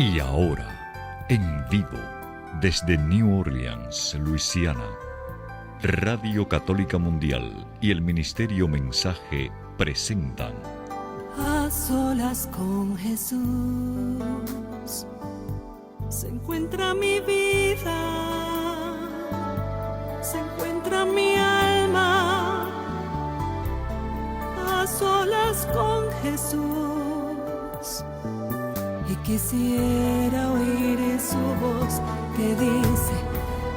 Y ahora, en vivo, desde New Orleans, Luisiana, Radio Católica Mundial y el Ministerio Mensaje presentan A solas con Jesús se encuentra mi vida, se encuentra mi alma. A solas con Jesús, y quisiera oír su voz que dice: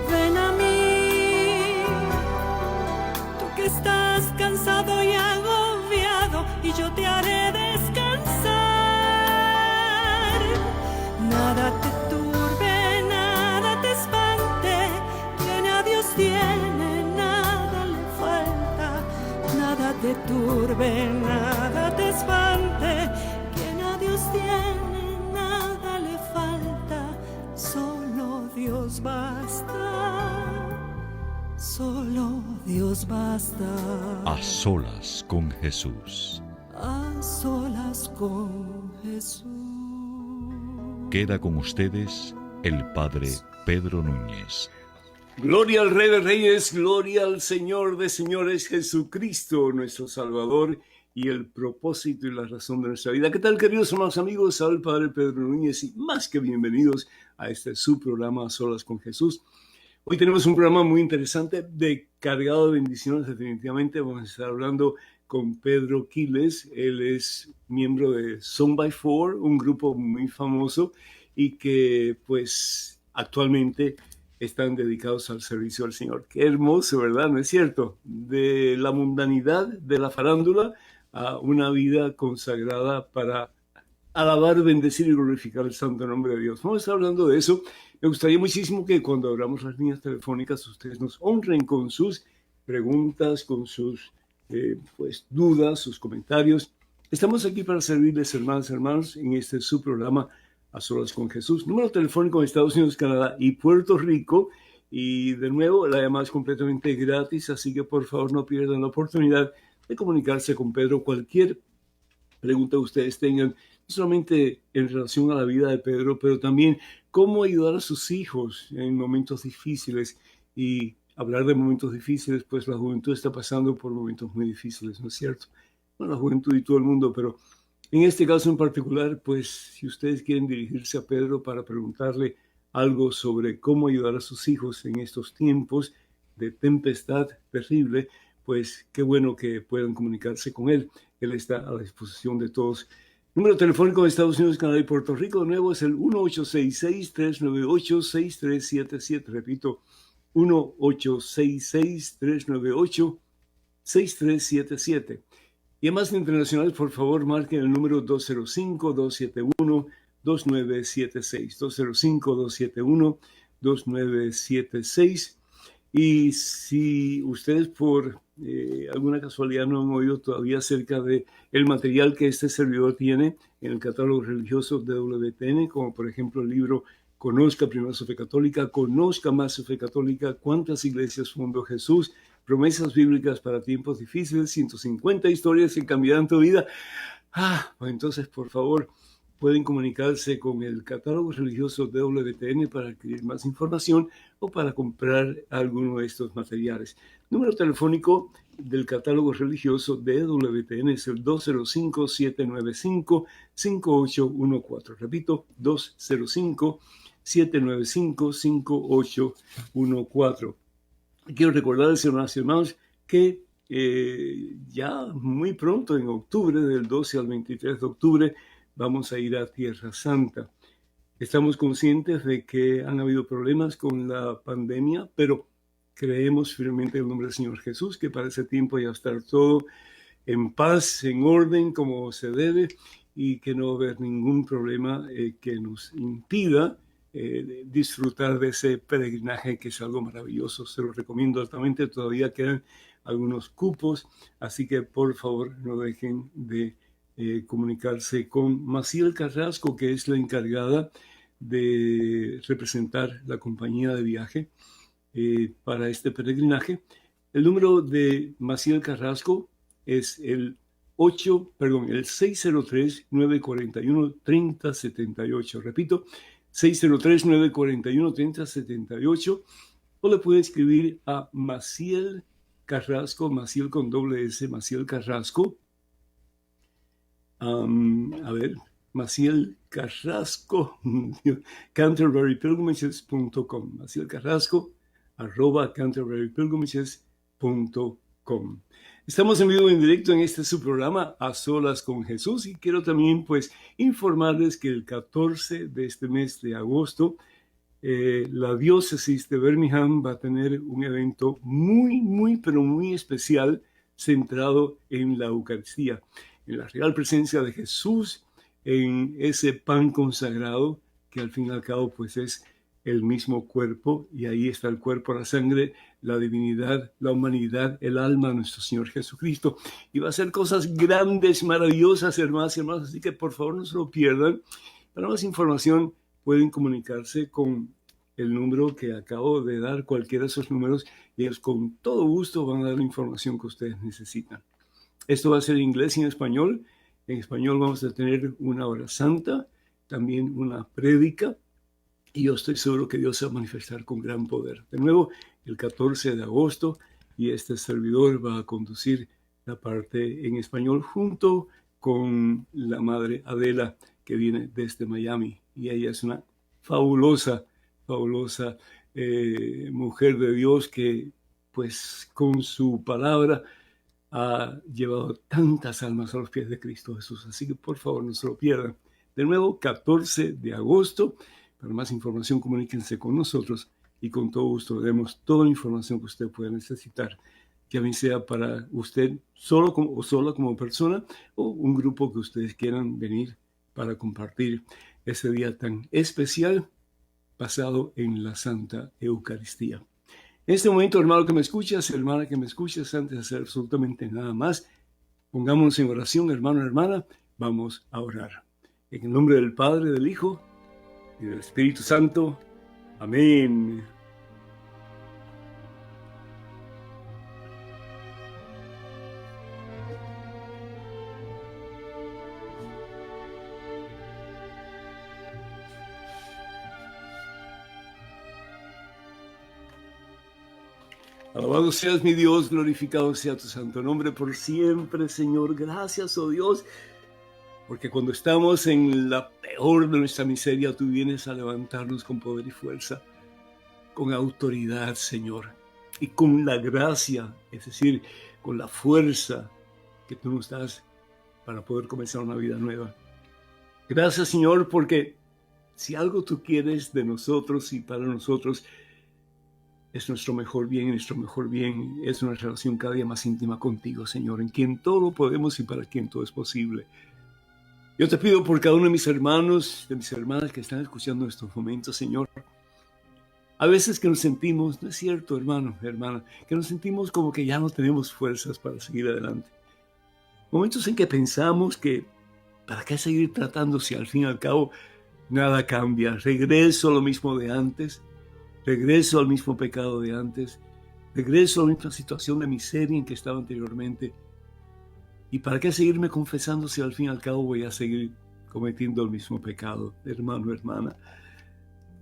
ven a mí, tú que estás cansado y agobiado, y yo te haré descansar. Nada te turbe, nada te espante, quien a Dios tiene, nada le falta. Nada te turbe, nada te espante, quien a Dios tiene, nada le falta. Solo Dios basta, solo Dios basta. A solas con Jesús. A solas con Jesús. Queda con ustedes el Padre Pedro Núñez. Gloria al Rey de Reyes, gloria al Señor de Señores, Jesucristo, nuestro Salvador y el propósito y la razón de nuestra vida. ¿Qué tal, queridos hermanos amigos? Al Padre Pedro Núñez y más que bienvenidos a este su programa A Solas con Jesús. Hoy tenemos un programa muy interesante, cargado de bendiciones definitivamente. Vamos a estar hablando con Pedro Quiles. Él es miembro de Song by Four, un grupo muy famoso y que pues actualmente están dedicados al servicio al Señor. Qué hermoso, ¿verdad? ¿No es cierto? De la mundanidad, de la farándula, a una vida consagrada para alabar, bendecir y glorificar el santo nombre de Dios. Vamos a estar hablando de eso. Me gustaría muchísimo que cuando abramos las líneas telefónicas ustedes nos honren con sus preguntas, con sus dudas, sus comentarios. Estamos aquí para servirles, hermanas y hermanos, en este su programa A Solas con Jesús. Número telefónico en Estados Unidos, Canadá y Puerto Rico. Y de nuevo, la llamada es completamente gratis, así que por favor no pierdan la oportunidad de comunicarse con Pedro. Cualquier pregunta que ustedes tengan, no solamente en relación a la vida de Pedro, pero también cómo ayudar a sus hijos en momentos difíciles. Y hablar de momentos difíciles, pues la juventud está pasando por momentos muy difíciles, ¿no es cierto? Bueno, la juventud y todo el mundo, pero en este caso en particular, pues si ustedes quieren dirigirse a Pedro para preguntarle algo sobre cómo ayudar a sus hijos en estos tiempos de tempestad terrible, pues qué bueno que puedan comunicarse con él. Él está a la disposición de todos. Número telefónico de Estados Unidos, Canadá y Puerto Rico, de nuevo es el 1-866-398-6377. Repito, 1-866-398-6377. Y además de internacionales, por favor, marquen el número 205-271-2976. 205-271-2976. Y si ustedes por alguna casualidad no han oído todavía acerca de el material que este servidor tiene en el catálogo religioso de WTN, como por ejemplo el libro Conozca primero su fe católica, Conozca más su fe católica, ¿Cuántas iglesias fundó Jesús? Promesas bíblicas para tiempos difíciles, 150 historias que cambiarán tu vida. Pues entonces, por favor, pueden comunicarse con el catálogo religioso de WTN para adquirir más información o para comprar alguno de estos materiales. Número telefónico del catálogo religioso de WTN es el 205-795-5814. Repito, 205-795-5814. Quiero recordarles, hermanos y hermanos, que ya muy pronto, en octubre, del 12 al 23 de octubre, vamos a ir a Tierra Santa. Estamos conscientes de que han habido problemas con la pandemia, pero creemos firmemente en el nombre del Señor Jesús, que para ese tiempo ya va a estar todo en paz, en orden, como se debe, y que no va a haber ningún problema que nos impida disfrutar de ese peregrinaje, que es algo maravilloso. Se lo recomiendo altamente. Todavía quedan algunos cupos, así que por favor no dejen de comunicarse con Maciel Carrasco, que es la encargada de representar la compañía de viaje para este peregrinaje. El número de Maciel Carrasco es el el 603-941-3078. Repito, 603-941-3078. O le puede escribir a Maciel Carrasco, Maciel con doble S, Maciel Carrasco. Maciel Carrasco, canterburypilgrimages.com. Maciel Carrasco, @canterburypilgrimages.com. Estamos en vivo en directo en este su programa A Solas con Jesús, y quiero también informarles que el 14 de este mes de agosto la diócesis de Birmingham va a tener un evento muy especial centrado en la Eucaristía, en la real presencia de Jesús, en ese pan consagrado que al fin y al cabo es el mismo cuerpo, y ahí está el cuerpo, la sangre, la divinidad, la humanidad, el alma de nuestro Señor Jesucristo. Y va a hacer cosas grandes, maravillosas, hermanas y hermanos, así que por favor no se lo pierdan. Para más información pueden comunicarse con el número que acabo de dar, cualquiera de esos números, y ellos con todo gusto van a dar la información que ustedes necesitan. Esto va a ser en inglés y en español. En español vamos a tener una hora santa, también una prédica, y yo estoy seguro que Dios se va a manifestar con gran poder. De nuevo, el 14 de agosto, y este servidor va a conducir la parte en español junto con la madre Adela, que viene desde Miami, y ella es una fabulosa mujer de Dios que con su palabra ha llevado tantas almas a los pies de Cristo Jesús. Así que por favor no se lo pierdan. De nuevo, 14 de agosto. Para más información comuníquense con nosotros y con todo gusto le demos toda la información que usted pueda necesitar, ya bien sea para usted solo o sola como persona, o un grupo que ustedes quieran venir para compartir ese día tan especial basado en la Santa Eucaristía. En este momento, hermano que me escuchas, hermana que me escuchas, antes de hacer absolutamente nada más, pongámonos en oración, hermano, hermana, vamos a orar. En el nombre del Padre, del Hijo y del Espíritu Santo. Amén. Alabado seas mi Dios, glorificado sea tu santo nombre por siempre, Señor. Gracias, oh Dios, porque cuando estamos en la peor de nuestra miseria, tú vienes a levantarnos con poder y fuerza, con autoridad, Señor, y con la gracia, es decir, con la fuerza que tú nos das para poder comenzar una vida nueva. Gracias, Señor, porque si algo tú quieres de nosotros y para nosotros, es nuestro mejor bien, y nuestro mejor bien es una relación cada día más íntima contigo, Señor, en quien todo lo podemos y para quien todo es posible. Yo te pido por cada uno de mis hermanos, de mis hermanas que están escuchando estos momentos, Señor. A veces que nos sentimos, no es cierto, hermano, hermana, que nos sentimos como que ya no tenemos fuerzas para seguir adelante. Momentos en que pensamos que, ¿para qué seguir tratando si al fin y al cabo nada cambia? Regreso a lo mismo de antes. Regreso al mismo pecado de antes, regreso a la misma situación de miseria en que estaba anteriormente. ¿Y para qué seguirme confesando si al fin y al cabo voy a seguir cometiendo el mismo pecado, hermano, hermana?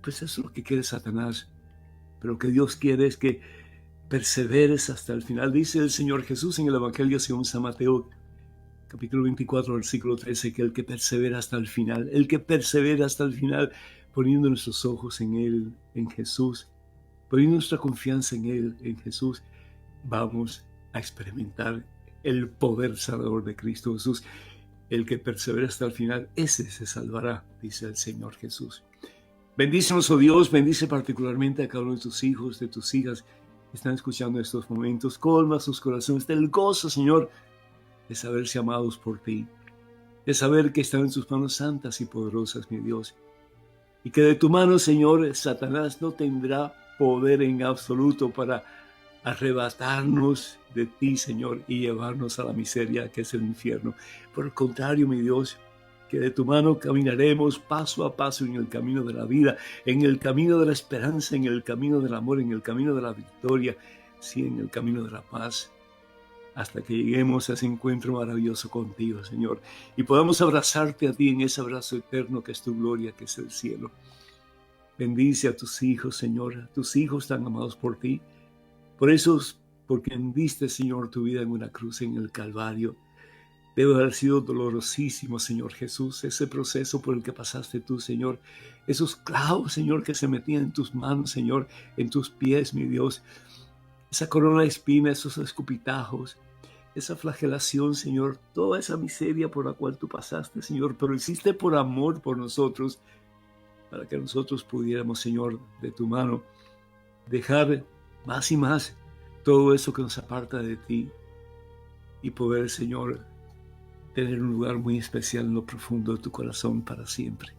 Pues eso es lo que quiere Satanás. Pero lo que Dios quiere es que perseveres hasta el final. Dice el Señor Jesús en el Evangelio según San Mateo, capítulo 24, versículo 13, que el que persevera hasta el final, poniendo nuestros ojos en Él, en Jesús, poniendo nuestra confianza en Él, en Jesús, vamos a experimentar el poder sanador de Cristo Jesús. El que persevera hasta el final, ese se salvará, dice el Señor Jesús. Bendícenos, oh Dios, bendice particularmente a cada uno de tus hijos, de tus hijas que están escuchando estos momentos. Colma sus corazones del gozo, Señor, de saberse amados por ti, de saber que están en tus manos santas y poderosas, mi Dios. Y que de tu mano, Señor, Satanás no tendrá poder en absoluto para arrebatarnos de ti, Señor, y llevarnos a la miseria que es el infierno. Por el contrario, mi Dios, que de tu mano caminaremos paso a paso en el camino de la vida, en el camino de la esperanza, en el camino del amor, en el camino de la victoria, sí, en el camino de la paz. hasta que lleguemos a ese encuentro maravilloso contigo, Señor, y podamos abrazarte a ti en ese abrazo eterno que es tu gloria, que es el cielo. Bendice a tus hijos, Señor, a tus hijos tan amados por ti, por esos, porque diste, Señor, tu vida en una cruz en el Calvario. Debe haber sido dolorosísimo, Señor Jesús, ese proceso por el que pasaste tú, Señor. Esos clavos, Señor, que se metían en tus manos, Señor, en tus pies, mi Dios. Esa corona de espinas, esos escupitajos, esa flagelación, Señor, toda esa miseria por la cual tú pasaste, Señor, pero lo hiciste por amor por nosotros, para que nosotros pudiéramos, Señor, de tu mano, dejar más y más todo eso que nos aparta de ti y poder, Señor, tener un lugar muy especial en lo profundo de tu corazón para siempre.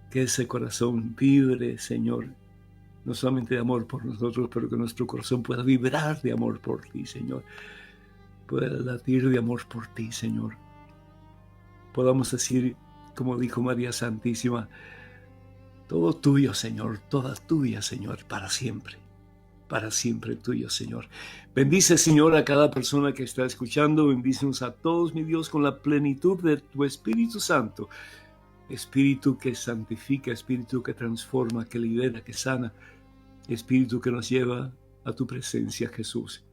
Que ese corazón vibre, Señor, no solamente de amor por nosotros, pero que nuestro corazón pueda vibrar de amor por ti, Señor. Pueda latir de amor por ti, Señor. Podamos decir, como dijo María Santísima, todo tuyo, Señor, toda tuya, Señor, para siempre tuyo, Señor. Bendice, Señor, a cada persona que está escuchando. Bendícenos a todos, mi Dios, con la plenitud de tu Espíritu Santo. Espíritu que santifica, Espíritu que transforma, que libera, que sana. Espíritu que nos lleva a tu presencia, Jesús.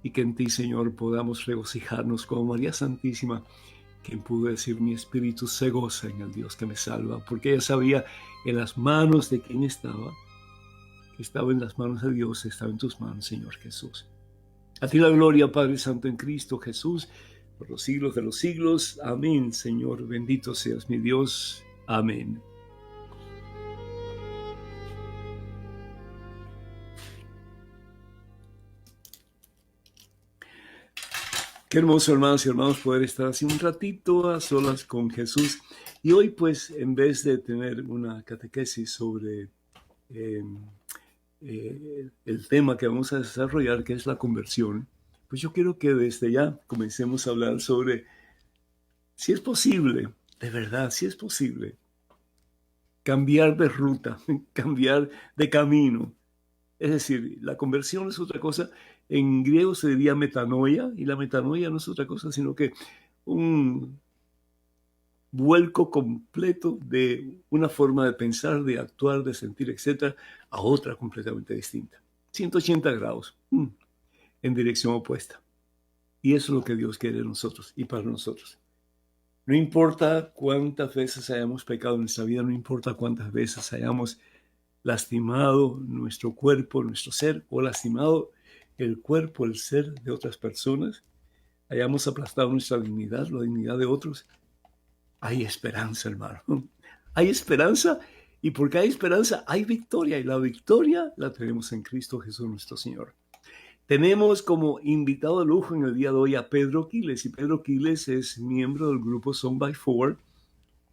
Y que en ti, Señor, podamos regocijarnos como María Santísima, quien pudo decir, mi espíritu se goza en el Dios que me salva, porque ella sabía en las manos de quién estaba, que estaba en las manos de Dios, estaba en tus manos, Señor Jesús. A ti la gloria, Padre Santo, en Cristo Jesús, por los siglos de los siglos. Amén, Señor. Bendito seas, mi Dios. Amén. Qué hermoso, hermanos y hermanos, poder estar así un ratito a solas con Jesús. Y hoy, pues, en vez de tener una catequesis sobre el tema que vamos a desarrollar, que es la conversión, pues yo quiero que desde ya comencemos a hablar sobre si es posible, de verdad, si es posible, cambiar de ruta, cambiar de camino. Es decir, la conversión es otra cosa. En griego se diría metanoia, y la metanoia no es otra cosa sino que un vuelco completo de una forma de pensar, de actuar, de sentir, etc., a otra completamente distinta. 180 grados en dirección opuesta. Y eso es lo que Dios quiere de nosotros y para nosotros. No importa cuántas veces hayamos pecado en nuestra vida, no importa cuántas veces hayamos lastimado nuestro cuerpo, nuestro ser, o lastimado el cuerpo, el ser de otras personas, hayamos aplastado nuestra dignidad, la dignidad de otros, hay esperanza, hermano. Hay esperanza, y porque hay esperanza, hay victoria, y la victoria la tenemos en Cristo Jesús nuestro Señor. Tenemos como invitado de lujo en el día de hoy a Pedro Quiles, y Pedro Quiles es miembro del grupo Song by Four,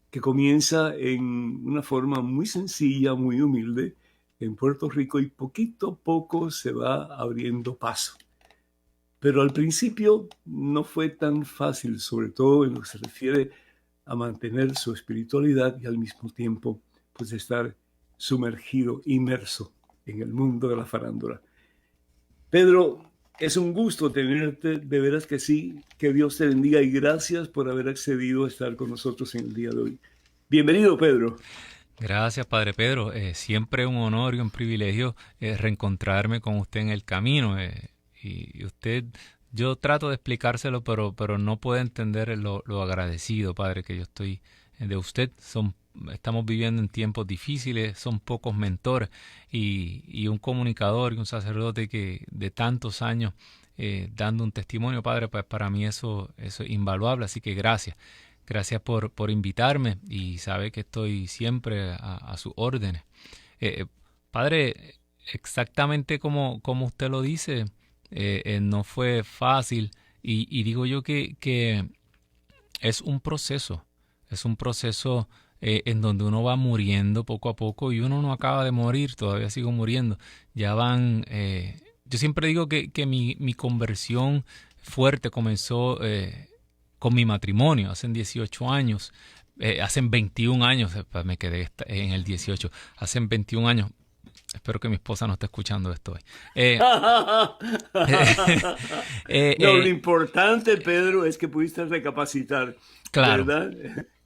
que comienza en una forma muy sencilla, muy humilde, en Puerto Rico, y poquito a poco se va abriendo paso. Pero al principio no fue tan fácil, sobre todo en lo que se refiere a mantener su espiritualidad y al mismo tiempo pues estar sumergido, inmerso en el mundo de la farándula. Pedro, es un gusto tenerte, de veras que sí, que Dios te bendiga y gracias por haber accedido a estar con nosotros en el día de hoy. Bienvenido, Pedro. Gracias, Padre Pedro. Siempre un honor y un privilegio reencontrarme con usted en el camino. Y usted, yo trato de explicárselo, pero no puede entender lo agradecido, Padre, que yo estoy de usted. Estamos viviendo en tiempos difíciles, son pocos mentores y un comunicador y un sacerdote que de tantos años dando un testimonio, Padre, pues para mí eso es invaluable. Así que gracias. Gracias por invitarme y sabe que estoy siempre a sus órdenes. Padre, exactamente como usted lo dice, no fue fácil y digo yo que es un proceso en donde uno va muriendo poco a poco y uno no acaba de morir, todavía sigo muriendo. Ya van, yo siempre digo que mi conversión fuerte comenzó con mi matrimonio, hace 18 años, hace 21 años, me quedé en el 18, hace 21 años, Espero que mi esposa no esté escuchando esto hoy. No, lo importante, Pedro, es que pudiste recapacitar, Claro. ¿verdad?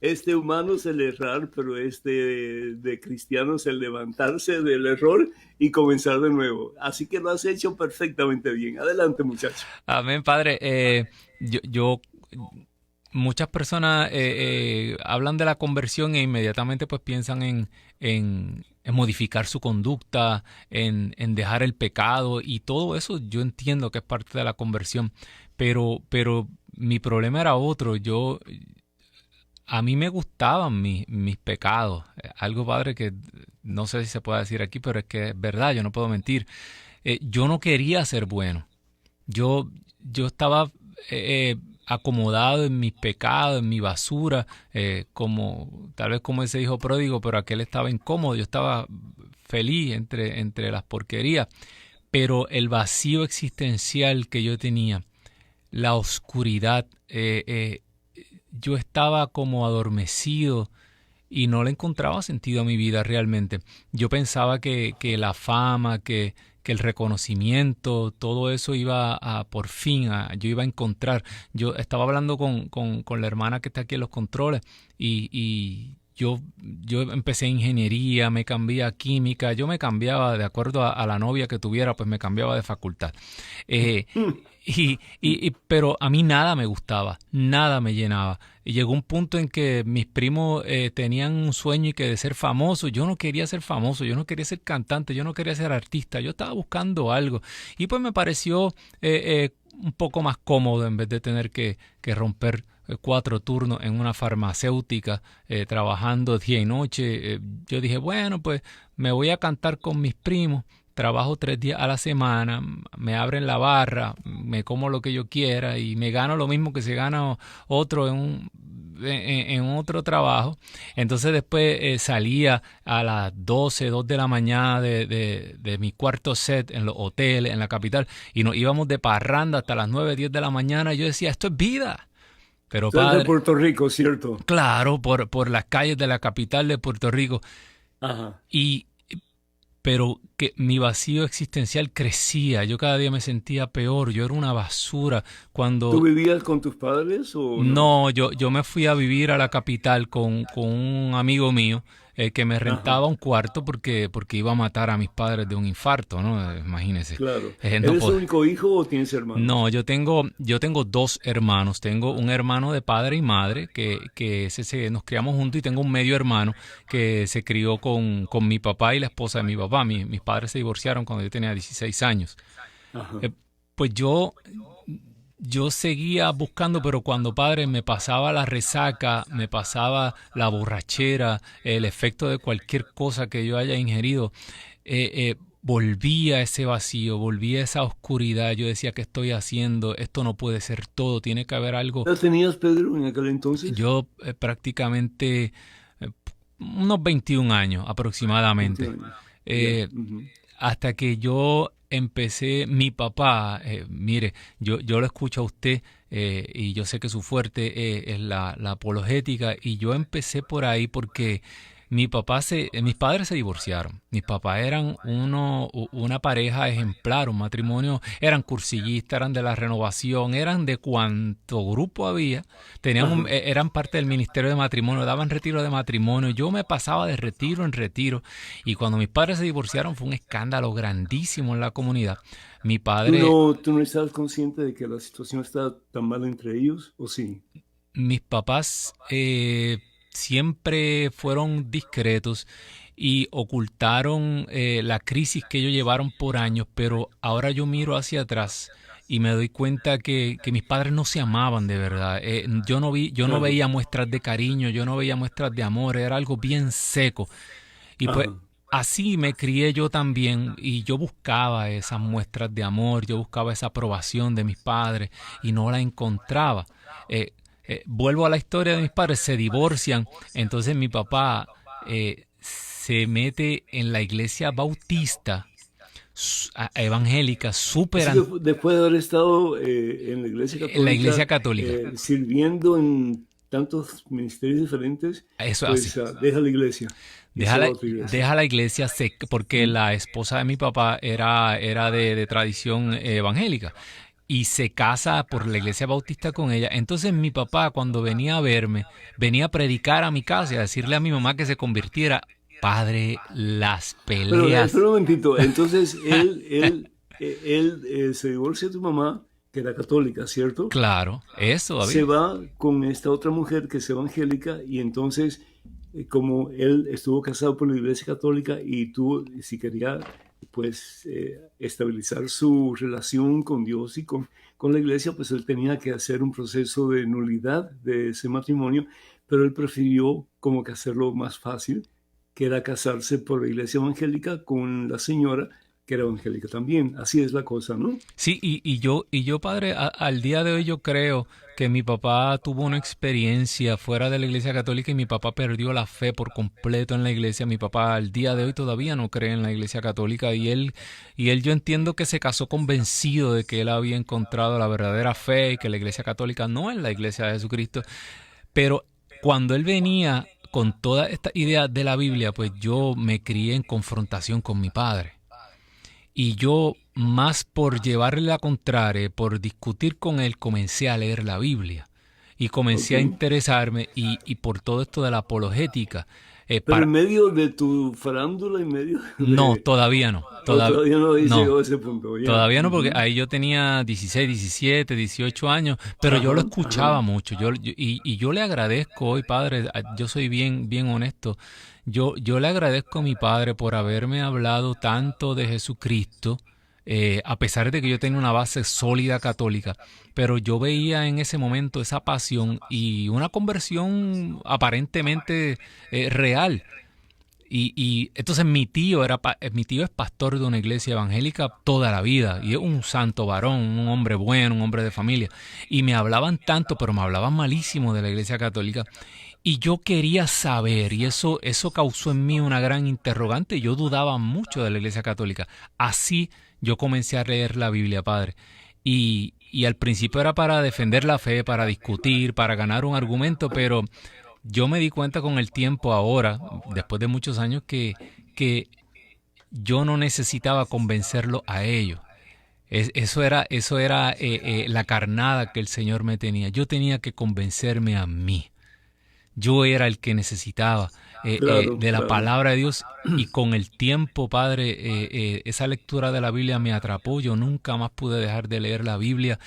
Este humano es el errar, pero de cristiano es el levantarse del error y comenzar de nuevo. Así que lo has hecho perfectamente bien. Adelante, muchacho. Amén, Padre. Muchas personas hablan de la conversión e inmediatamente pues piensan en modificar su conducta, en dejar el pecado y todo eso yo entiendo que es parte de la conversión, pero mi problema era otro. A mí me gustaban mis pecados, algo, Padre, que no sé si se puede decir aquí, pero es que es verdad, yo no puedo mentir. Yo no quería ser bueno. Yo estaba acomodado en mis pecados, en mi basura, tal vez como ese hijo pródigo, pero aquel estaba incómodo, yo estaba feliz entre las porquerías, pero el vacío existencial que yo tenía, la oscuridad, yo estaba como adormecido y no le encontraba sentido a mi vida realmente. Yo pensaba que la fama, que el reconocimiento, todo eso iba por fin, yo iba a encontrar. Yo estaba hablando con la hermana que está aquí en los controles y yo empecé ingeniería, me cambié a química, yo me cambiaba de acuerdo a la novia que tuviera, pues me cambiaba de facultad. Pero a mí nada me gustaba, nada me llenaba. Y llegó un punto en que mis primos tenían un sueño y que de ser famoso. Yo no quería ser famoso, yo no quería ser cantante, yo no quería ser artista. Yo estaba buscando algo. Y pues me pareció un poco más cómodo en vez de tener que romper 4 turnos en una farmacéutica trabajando día y noche. Yo dije, bueno, pues me voy a cantar con mis primos. Trabajo 3 días a la semana, me abren la barra, me como lo que yo quiera y me gano lo mismo que se gana otro en otro trabajo. Entonces después salía a las 2 de la mañana de mi cuarto set en los hoteles, en la capital, y nos íbamos de parranda hasta las 9, 10 de la mañana. Yo decía, esto es vida. Pero Soy de padre, Puerto Rico, ¿cierto? claro, por las calles de la capital de Puerto Rico. Ajá. Pero que mi vacío existencial crecía, yo cada día me sentía peor, yo era una basura. ¿Tú vivías con tus padres o no? No, yo me fui a vivir a la capital con un amigo mío que me rentaba un cuarto porque iba a matar a mis padres de un infarto, ¿no? Imagínese. Claro. No ¿Eres el único hijo o tienes hermanos? No, yo tengo 2 hermanos. Tengo un hermano de padre y madre que nos criamos juntos y tengo un medio hermano que se crió con mi papá y la esposa de mi papá. Mis padres se divorciaron cuando yo tenía 16 años. Ajá. Pues yo seguía buscando, pero cuando, padre, me pasaba la resaca, me pasaba la borrachera, el efecto de cualquier cosa que yo haya ingerido, volvía a ese vacío, volvía a esa oscuridad. Yo decía, ¿qué estoy haciendo? Esto no puede ser todo, tiene que haber algo. ¿Ya tenías, Pedro, en aquel entonces? Yo prácticamente unos 21 años aproximadamente. 21 años. Hasta que yo empecé, mi papá, mire, yo lo escucho a usted y yo sé que su fuerte es la apologética, y yo empecé por ahí porque mis padres se divorciaron. Mis papás eran una pareja ejemplar, un matrimonio, eran cursillistas, eran de la Renovación, eran de cuanto grupo había, eran parte del ministerio de matrimonio, daban retiro de matrimonio. Yo me pasaba de retiro en retiro, y cuando mis padres se divorciaron fue un escándalo grandísimo en la comunidad. Mi padre... ¿Tú no estabas consciente de que la situación estaba tan mal entre ellos, o sí? Mis papás siempre fueron discretos y ocultaron la crisis que ellos llevaron por años, pero ahora yo miro hacia atrás y me doy cuenta que mis padres no se amaban de verdad. Yo no veía muestras de cariño, yo no veía muestras de amor, era algo bien seco. Y pues así me crié yo también, y yo buscaba esas muestras de amor, yo buscaba esa aprobación de mis padres y no la encontraba. Vuelvo a la historia de mis padres, se divorcian, entonces mi papá se mete en la iglesia bautista evangélica, Después de haber estado en la iglesia católica, en la iglesia católica, sirviendo en tantos ministerios diferentes, Eso pues así. deja la iglesia. Deja la iglesia porque la esposa de mi papá era de tradición evangélica y se casa por la iglesia bautista con ella. Entonces mi papá, cuando venía a verme, venía a predicar a mi casa y a decirle a mi mamá que se convirtiera. Padre, las Pero espera peleas. un momentito. Entonces él se divorcia de tu mamá, que era católica, ¿cierto? Claro, eso, Se David. va con esta otra mujer que es evangélica y entonces como él estuvo casado por la iglesia católica y tú, si quería pues estabilizar su relación con Dios y con la iglesia, pues él tenía que hacer un proceso de nulidad de ese matrimonio, pero él prefirió como que hacerlo más fácil, que era casarse por la iglesia evangélica con la señora que era evangélica también. Así es la cosa, ¿no? Sí, y yo, padre, al día de hoy yo creo que mi papá tuvo una experiencia fuera de la iglesia católica y mi papá perdió la fe por completo en la iglesia. Mi papá al día de hoy todavía no cree en la iglesia católica y él yo entiendo que se casó convencido de que él había encontrado la verdadera fe y que la iglesia católica no es la iglesia de Jesucristo. Pero cuando él venía con toda esta idea de la Biblia, pues yo me crié en confrontación con mi padre. Y yo, más por llevarle la contraria, por discutir con él, comencé a leer la Biblia. Y Ok. comencé a interesarme y por todo esto de la apologética. Pero en Para... medio de tu farándula, en medio No, de... todavía no. O todavía no habéis No, llegado a ese punto, ya. todavía no, porque Ujú. ahí yo tenía 16, 17, 18 años, pero yo lo Ajá, ajá. escuchaba mucho. Y yo le agradezco hoy, padre, yo soy bien, bien honesto. Yo le agradezco a mi padre por haberme hablado tanto de Jesucristo, a pesar de que yo tenía una base sólida católica, pero yo veía en ese momento esa pasión y una conversión aparentemente real. Y entonces mi tío es pastor de una iglesia evangélica toda la vida y es un santo varón, un hombre bueno, un hombre de familia. Y me hablaban tanto, pero me hablaban malísimo de la iglesia católica. Y yo quería saber, y eso causó en mí una gran interrogante. Yo dudaba mucho de la iglesia católica. Así yo comencé a leer la Biblia, padre. Y al principio era para defender la fe, para discutir, para ganar un argumento, pero yo me di cuenta con el tiempo ahora, después de muchos años, que yo no necesitaba convencerlo a ellos. Eso era la carnada que el Señor me tenía. Yo tenía que convencerme a mí. Yo era el que necesitaba Claro, de la claro. palabra de Dios y con el tiempo, Padre, esa lectura de la Biblia me atrapó. Yo nunca más pude dejar de leer la Biblia.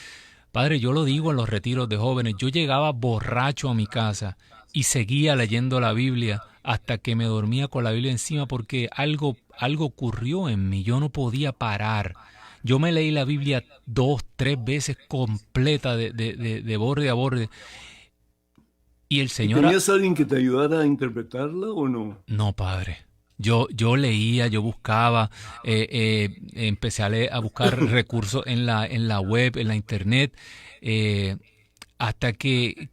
Padre, yo lo digo en los retiros de jóvenes, yo llegaba borracho a mi casa y seguía leyendo la Biblia hasta que me dormía con la Biblia encima porque algo ocurrió en mí, yo no podía parar. Yo me leí la Biblia 2, 3 veces completa de borde a borde y el ¿Y Señor, tenías alguien que te ayudara a interpretarla o no? no, padre. Yo leía, yo buscaba, empecé a buscar recursos en la web, en la internet, eh, hasta que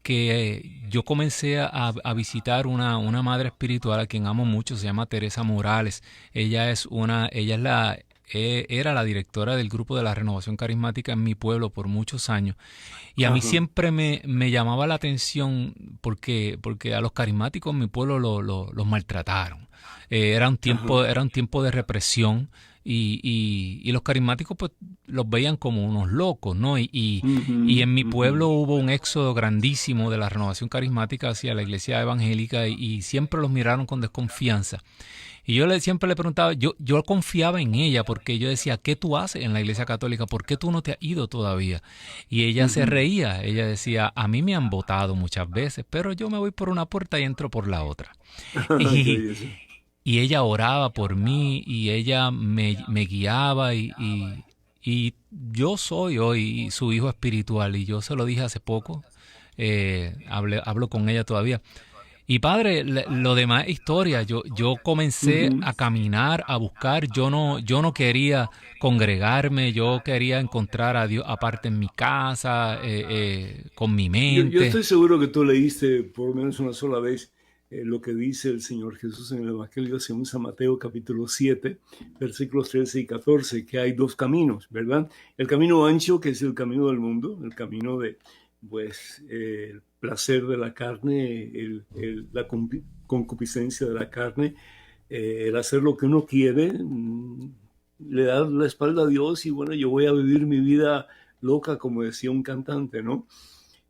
yo comencé a visitar una madre espiritual a quien amo mucho, se llama Teresa Morales. Era la directora del grupo de la Renovación Carismática en mi pueblo por muchos años. Y a mí Ajá. siempre me llamaba la atención porque a los carismáticos en mi pueblo los maltrataron. Ajá. Era un tiempo de represión y los carismáticos pues los veían como unos locos, ¿no? Y Ujú, en mi ujú. pueblo hubo un éxodo grandísimo de la renovación carismática hacia la iglesia evangélica y siempre los miraron con desconfianza. Y siempre le preguntaba, yo confiaba en ella porque yo decía, ¿qué tú haces en la iglesia católica? ¿Por qué tú no te has ido todavía? Y ella se Ujú. reía, ella decía, a mí me han votado muchas veces, pero yo me voy por una puerta y entro por la otra. Qué Y, belleza. y ella oraba por mí y ella me guiaba y yo soy hoy su hijo espiritual y yo se lo dije hace poco, hablo con ella todavía. Y padre, lo demás es historia. Yo comencé Ujú. a caminar, a buscar. Yo no quería congregarme, yo quería encontrar a Dios aparte en mi casa, con mi Yo mente. estoy seguro que tú leíste por lo menos una sola vez lo que dice el Señor Jesús en el Evangelio según San Mateo capítulo 7, versículos 13 y 14, que hay dos caminos, ¿verdad? El camino ancho, que es el camino del mundo, el camino de, pues, placer de la carne, la concupiscencia de la carne, el hacer lo que uno quiere, le da la espalda a Dios y bueno, yo voy a vivir mi vida loca, como decía un cantante, ¿no?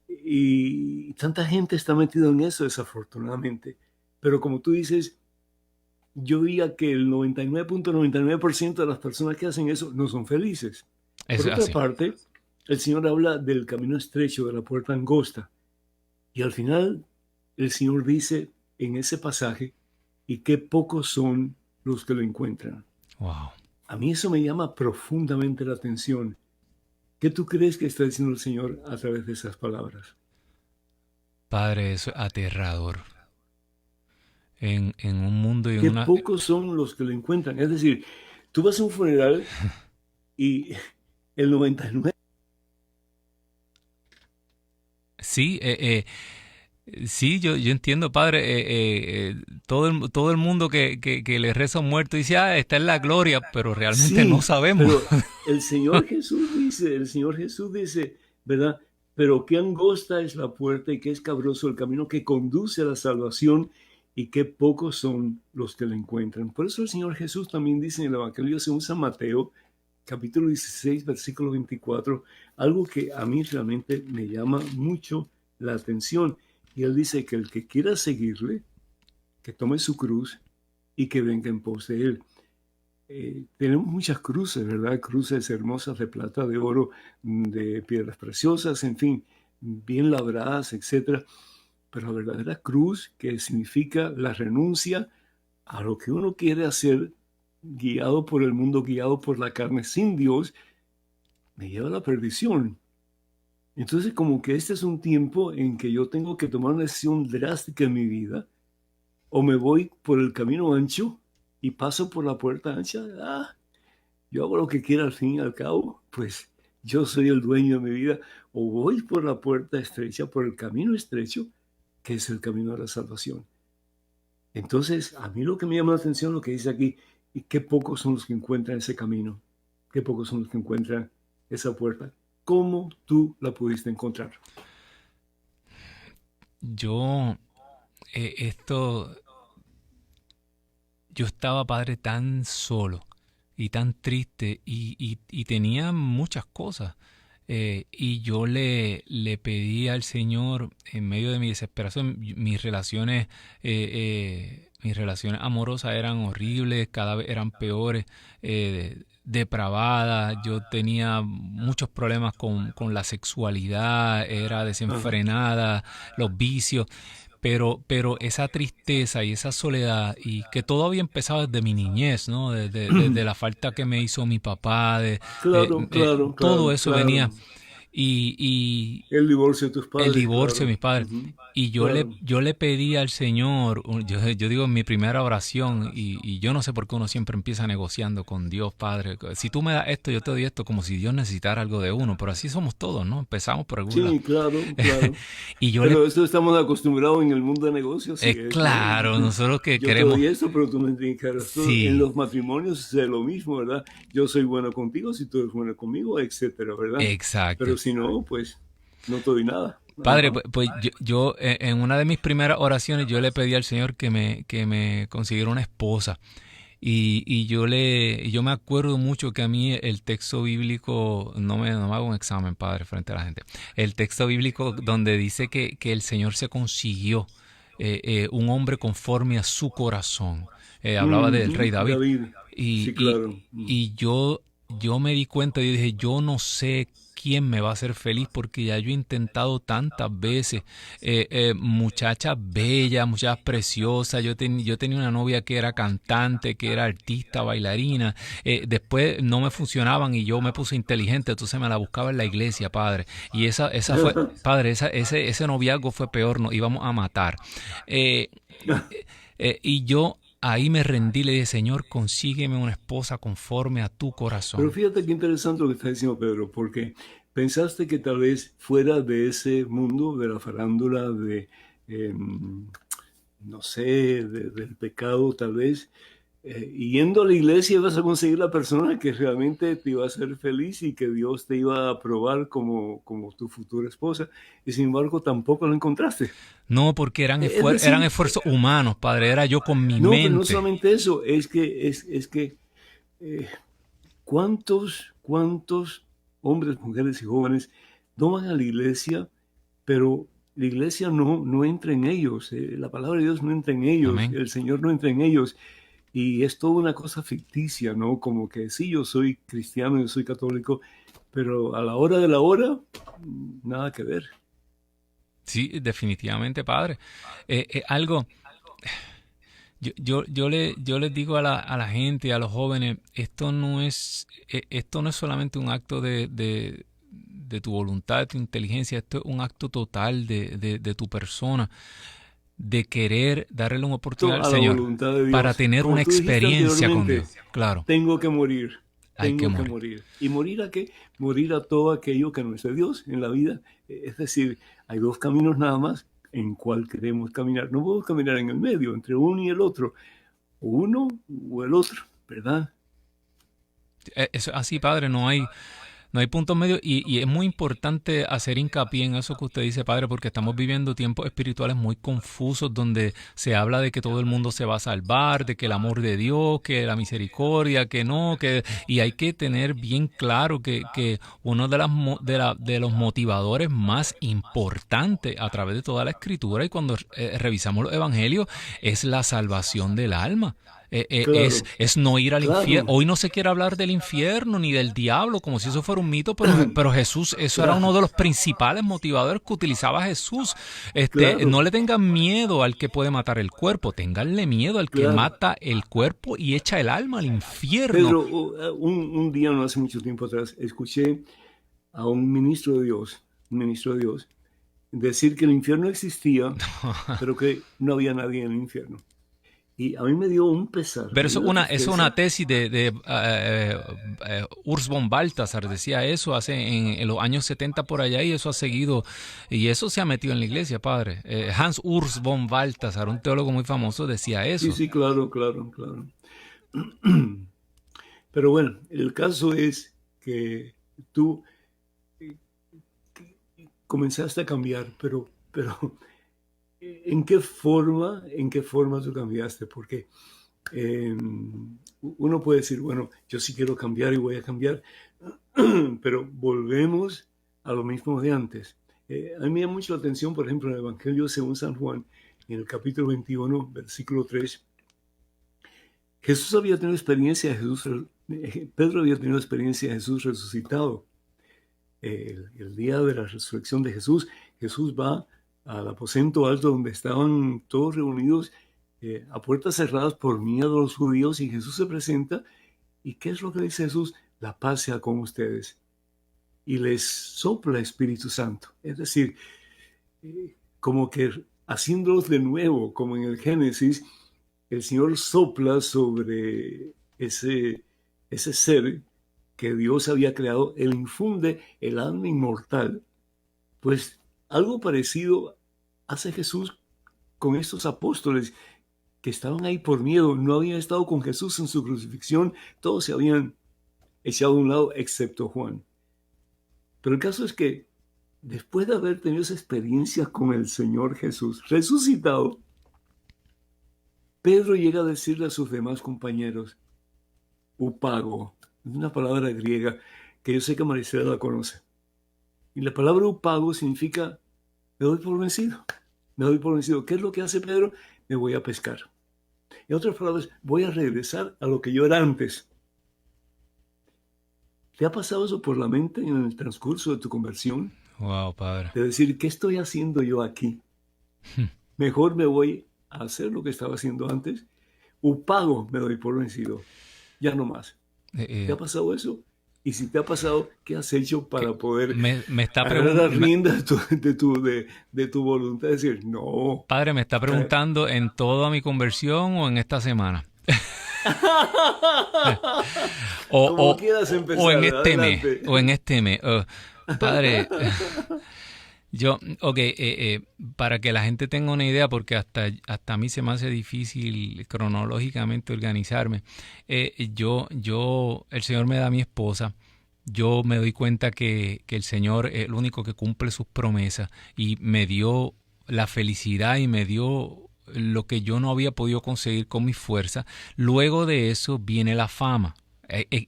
Y tanta gente está metida en eso, desafortunadamente. Pero como tú dices, yo diría que el 99.99% de las personas que hacen eso no son felices. Es Por otra así. parte, el Señor habla del camino estrecho, de la puerta angosta. Y al final, el Señor dice en ese pasaje, y qué pocos son los que lo encuentran. Wow. A mí eso me llama profundamente la atención. ¿Qué tú crees que está diciendo el Señor a través de esas palabras? Padre, eso es aterrador. En un mundo y en Qué una... pocos son los que lo encuentran. Es decir, tú vas a un funeral y el 99... Sí, sí, yo entiendo, Padre. Todo el mundo que le reza a un muerto dice, está en la gloria, pero realmente no Sí, sabemos. pero el Señor Jesús dice, ¿verdad? Pero qué angosta es la puerta y qué escabroso el camino que conduce a la salvación y qué pocos son los que la encuentran. Por eso el Señor Jesús también dice en el Evangelio según San Mateo, capítulo 16, versículo 24, algo que a mí realmente me llama mucho la atención. Y él dice que el que quiera seguirle, que tome su cruz y que venga en pos de él. Tenemos muchas cruces, ¿verdad? Cruces hermosas de plata, de oro, de piedras preciosas, en fin, bien labradas, etc. Pero la verdadera cruz, que significa la renuncia a lo que uno quiere hacer, guiado por el mundo, guiado por la carne, sin Dios, me lleva a la perdición. Entonces, como que este es un tiempo en que yo tengo que tomar una decisión drástica en mi vida, o me voy por el camino ancho y paso por la puerta ancha. Yo hago lo que quiera al fin y al cabo, pues yo soy el dueño de mi vida, o voy por la puerta estrecha, por el camino estrecho, que es el camino de la salvación. Entonces, a mí lo que me llama la atención, lo que dice aquí, y qué pocos son los que encuentran ese camino, qué pocos son los que encuentran esa puerta. ¿Cómo tú la pudiste encontrar? Yo, yo estaba, Padre, tan solo y tan triste y tenía muchas cosas. Y yo le pedí al Señor, en medio de mi desesperación, mis relaciones amorosas eran horribles, cada vez eran peores, depravadas. Yo tenía muchos problemas con la sexualidad, era desenfrenada, los vicios. Pero esa tristeza y esa soledad, y que todo había empezado desde mi niñez, ¿no? Desde la falta que me hizo mi papá, todo eso venía. Y el divorcio de tus padres. El divorcio de mis padres. Y Claro. yo le pedí al Señor, yo digo en mi primera oración, y yo no sé por qué uno siempre empieza negociando con Dios, Padre. Si tú me das esto, yo te doy esto, como si Dios necesitara algo de uno. Pero así somos todos, ¿no? Empezamos por algún lado. Sí, claro. Y yo Pero eso estamos acostumbrados en el mundo de negocios. Sí, claro, nosotros que yo queremos... te doy esto, pero tú me tienes que dar esto. Sí. En los matrimonios es lo mismo, ¿verdad? Yo soy bueno contigo, si tú eres bueno conmigo, etcétera, ¿verdad? Exacto. Pero si no, pues no te doy nada. Padre, pues yo en una de mis primeras oraciones yo le pedí al Señor que me consiguiera una esposa. Y yo me acuerdo mucho que a mí el texto bíblico, no me hago un examen, Padre, frente a la gente. El texto bíblico donde dice que el Señor se consiguió un hombre conforme a su corazón. Hablaba del rey David. Sí, claro. Y yo me di cuenta y dije, yo no sé quién me va a hacer feliz, porque ya yo he intentado tantas veces, muchachas bellas, muchachas preciosas. Yo tenía una novia que era cantante, que era artista, bailarina. Después no me funcionaban y yo me puse inteligente, entonces me la buscaba en la iglesia, Padre. Y esa fue, Padre, ese noviazgo fue peor, nos íbamos a matar. Y yo ahí me rendí, le dije, Señor, consígueme una esposa conforme a tu corazón. Pero fíjate qué interesante lo que está diciendo Pedro, porque pensaste que tal vez fuera de ese mundo, de la farándula, no sé, del pecado tal vez, Y yendo a la iglesia ibas a conseguir la persona que realmente te iba a hacer feliz y que Dios te iba a aprobar como tu futura esposa. Y sin embargo, tampoco la encontraste. No, porque eran esfuerzos humanos, Padre. Era yo con mi No, mente. pero no solamente eso. Es que ¿cuántos hombres, mujeres y jóvenes no van a la iglesia, pero la iglesia no entra en ellos? La palabra de Dios no entra en ellos. Amén. El Señor no entra en ellos. Y es toda una cosa ficticia, ¿no? Como que sí, yo soy cristiano, yo soy católico, pero a la hora de la hora, nada que ver. Sí, definitivamente, Padre. Algo, yo les digo a la gente, a los jóvenes, esto no es solamente un acto de tu voluntad, de tu inteligencia, esto es un acto total de tu persona, de querer darle una oportunidad al Señor voluntad de Dios, para tener como una tú dijiste experiencia con anteriormente. Dios. Claro. Tengo que morir. Hay que Tengo que morir. ¿Y morir a qué? Morir a todo aquello que no es de Dios en la vida. Es decir, hay dos caminos nada más en cuál queremos caminar. No podemos caminar en el medio, entre uno y el otro. O uno o el otro, ¿verdad? Es así, Padre, no hay puntos medios y es muy importante hacer hincapié en eso que usted dice, Padre, porque estamos viviendo tiempos espirituales muy confusos donde se habla de que todo el mundo se va a salvar, de que el amor de Dios, que la misericordia, que no, y hay que tener bien claro que uno de los motivadores más importantes a través de toda la Escritura y cuando revisamos los evangelios es la salvación del alma. Claro. Es no ir al Claro. infierno. Hoy no se quiere hablar del infierno ni del diablo como si eso fuera un mito, pero Jesús, eso era uno de los principales motivadores que utilizaba Jesús. Claro. No le tengan miedo al que puede matar el cuerpo, ténganle miedo al que Claro. mata el cuerpo y echa el alma al infierno. Pedro, un día, no hace mucho tiempo atrás, escuché a un ministro de Dios, decir que el infierno existía, pero que no había nadie en el infierno. Y a mí me dio un pesar. Pero eso es una tesis de Urs von Balthasar, decía eso en los años 70 por allá, y eso ha seguido, y eso se ha metido en la iglesia, Padre. Hans Urs von Balthasar, un teólogo muy famoso, decía eso. Sí, claro. Pero bueno, el caso es que tú comenzaste a cambiar, pero ¿en qué forma tú cambiaste? Porque uno puede decir, bueno, yo sí quiero cambiar y voy a cambiar, pero volvemos a lo mismo de antes. A mí me llama mucho la atención, por ejemplo, en el Evangelio según San Juan, en el capítulo 21, versículo 3, Jesús había tenido experiencia Pedro había tenido experiencia de Jesús resucitado. El día de la resurrección de Jesús va al aposento alto donde estaban todos reunidos a puertas cerradas por miedo a los judíos, y Jesús se presenta. ¿Y qué es lo que dice Jesús? La paz sea con ustedes. Y les sopla Espíritu Santo. Es decir, como que haciéndolos de nuevo, como en el Génesis, el Señor sopla sobre ese ser que Dios había creado, Él infunde el alma inmortal. Pues algo parecido hace Jesús con estos apóstoles que estaban ahí por miedo, no habían estado con Jesús en su crucifixión, todos se habían echado a un lado excepto Juan. Pero el caso es que después de haber tenido esa experiencia con el Señor Jesús resucitado, Pedro llega a decirle a sus demás compañeros, upago, es una palabra griega que yo sé que Maricela la conoce. Y la palabra upago significa, me doy por vencido. ¿Qué es lo que hace Pedro? Me voy a pescar. En otras palabras, voy a regresar a lo que yo era antes. ¿Te ha pasado eso por la mente en el transcurso de tu conversión? Wow, Padre. De decir, ¿qué estoy haciendo yo aquí? Mejor me voy a hacer lo que estaba haciendo antes. Upago, me doy por vencido. Ya no más. ¿Te ha pasado eso? Y si te ha pasado, ¿qué has hecho para poder me está agarrar las riendas de tu voluntad? Es decir, no. Padre, me está preguntando en toda mi conversión o en esta semana. Quieras empezar, o en este mes. Padre, Para que la gente tenga una idea, porque hasta a mí se me hace difícil cronológicamente organizarme. El Señor me da a mi esposa. Yo me doy cuenta que el Señor es el único que cumple sus promesas y me dio la felicidad y me dio lo que yo no había podido conseguir con mi fuerza. Luego de eso viene la fama,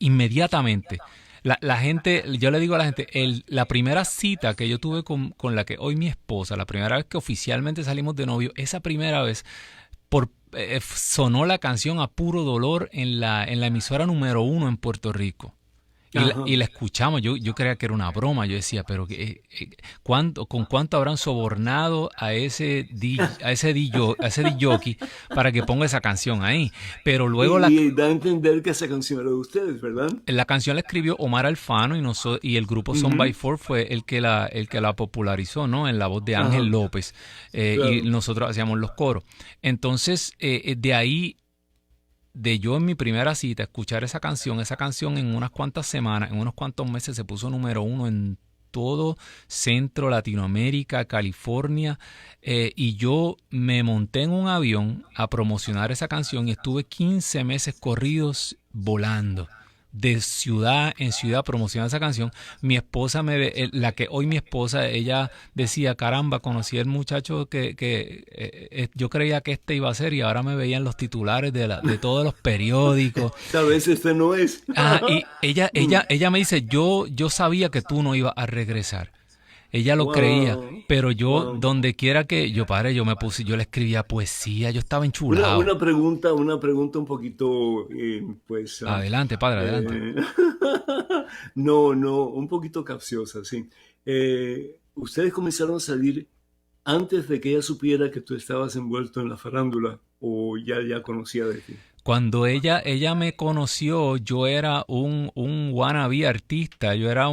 inmediatamente. La gente, yo le digo a la gente, la primera cita que yo tuve con la que hoy mi esposa, la primera vez que oficialmente salimos de novio, esa primera vez sonó la canción A Puro Dolor en la emisora número 1 en Puerto Rico. Y la escuchamos, yo creía que era una broma, yo decía, pero ¿con cuánto habrán sobornado a ese DJ para que ponga esa canción ahí? Pero luego y da a entender que esa canción era de ustedes, ¿verdad? La canción la escribió Omar Alfano y el grupo Son by Four fue el que la popularizó, ¿no? En la voz de Ángel López, claro. Y nosotros hacíamos los coros. Entonces, de ahí, de yo en mi primera cita escuchar esa canción en unas cuantas semanas, en unos cuantos meses se puso número 1 en todo Centro, Latinoamérica, California, y yo me monté en un avión a promocionar esa canción y estuve 15 meses corridos volando de ciudad en ciudad promocionando esa canción. Mi esposa la que hoy mi esposa, ella decía, caramba, conocí al muchacho que yo creía que este iba a ser, y ahora me veía en los titulares de todos los periódicos. ¿Sabes? Este no es. Y ella me dice, yo sabía que tú no ibas a regresar. Ella lo creía, pero yo, donde quiera que yo yo le escribía poesía, yo estaba enchulado. Una pregunta un poquito, pues... Adelante, padre, adelante. No, un poquito capciosa, sí. ¿Ustedes comenzaron a salir antes de que ella supiera que tú estabas envuelto en la farándula, o ya conocía de ti? Cuando ella me conoció, yo era un wannabe artista. Yo era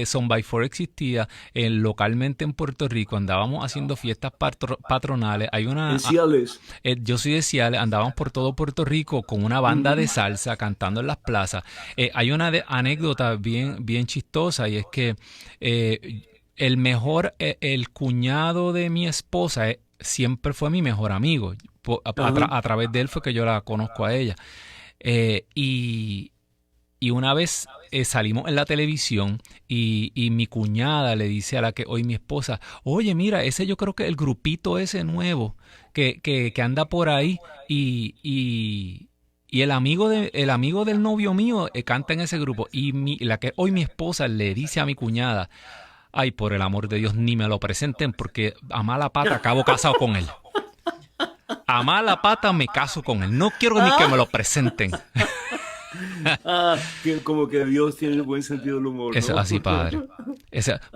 Son by Four existía localmente en Puerto Rico. Andábamos haciendo fiestas patronales. ¿En Ciales? Yo soy de Ciales. Andábamos por todo Puerto Rico con una banda de salsa cantando en las plazas. Hay una anécdota bien chistosa, y es que el cuñado de mi esposa siempre fue mi mejor amigo. A través de él fue que yo la conozco a ella. Y una vez salimos en la televisión y mi cuñada le dice a la que hoy mi esposa, oye, mira, ese yo creo que el grupito ese nuevo que anda por ahí y el amigo del novio mío canta en ese grupo. Y la que hoy mi esposa le dice a mi cuñada, ay, por el amor de Dios, ni me lo presenten, porque a mala pata acabo casado con él. A mala pata me caso con él. No quiero ni que me lo presenten. Como que Dios tiene el buen sentido del humor, ¿no? Eso así, padre.